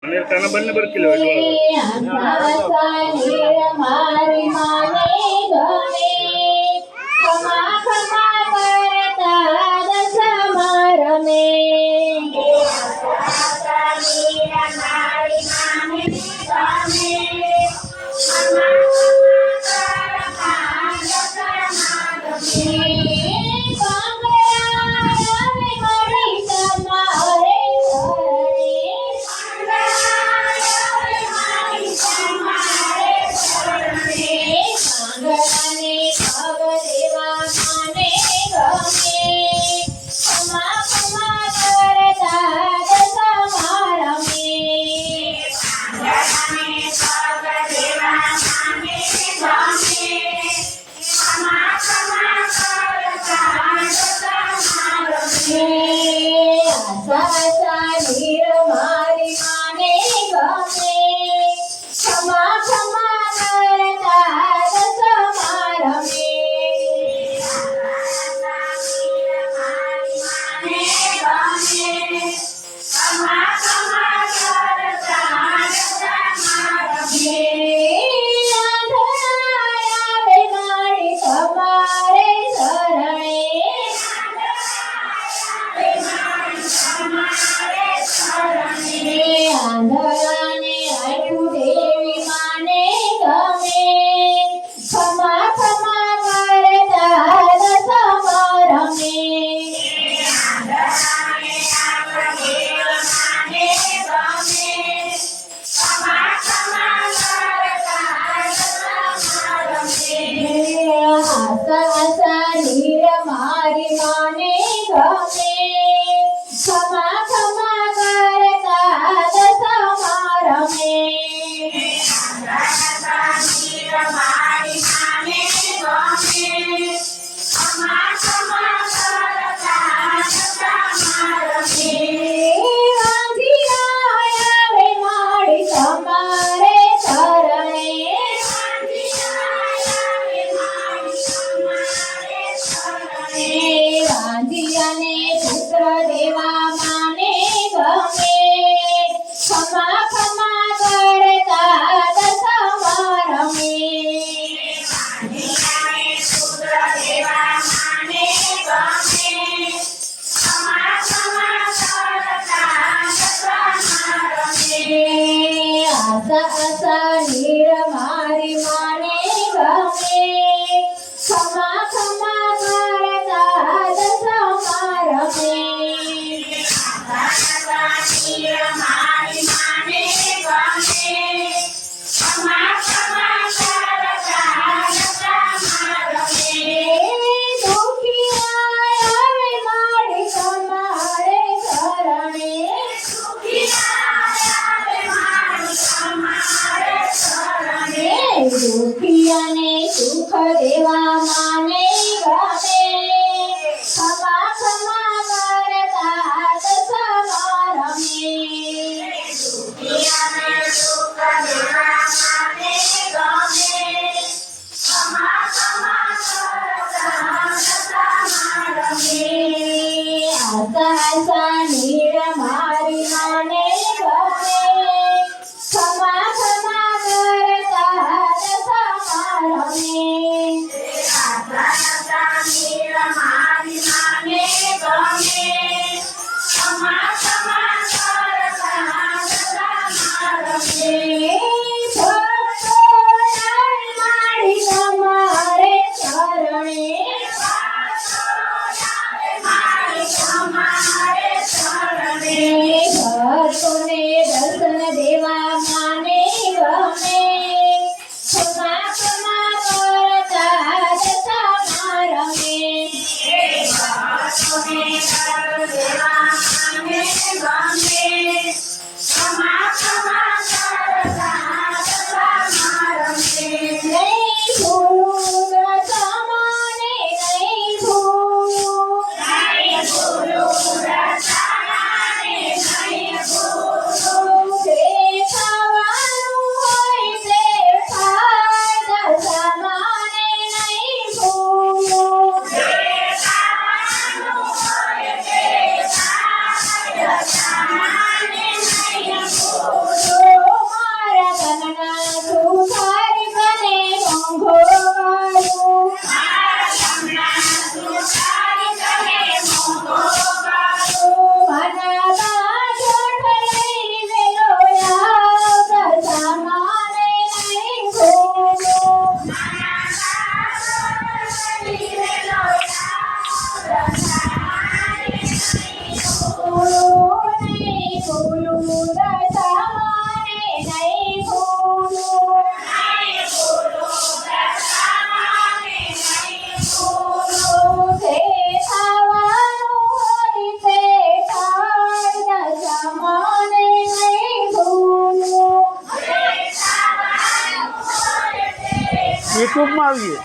અને તાના બંને પર કિલો મારી માને ગમે ખમા ખમા કરતા દસ રમે મારી માને ગમે ખમા ખમા કરતા દસ રમે આંધળાને આયુ દેવી માને ગમે ખમા ખમા કરતા દસ રમે આશા નીર મારી માને ગમે ખમા ખમા કરતા દસ રમે વાંધિયાને પુત્ર દેવા માને ગમે ખમા ખમા કરતા દસ રમે આશા નીર મારી માને ગમે ખમા ખમા કરતા દસ રમે દુખિયાને સુખ દેવા માને ગમે ખમા ખમા કરતા દસ રમે આશા નીર મારી માને ગમે ખમા ખમા કરતા દસ રમે મારી તમારે ચરણે ભક્તોને દર્શન દેવા માને ગમે ખમા ખમા કરતા દસ રમે યુટ્યુબમાં આવીએ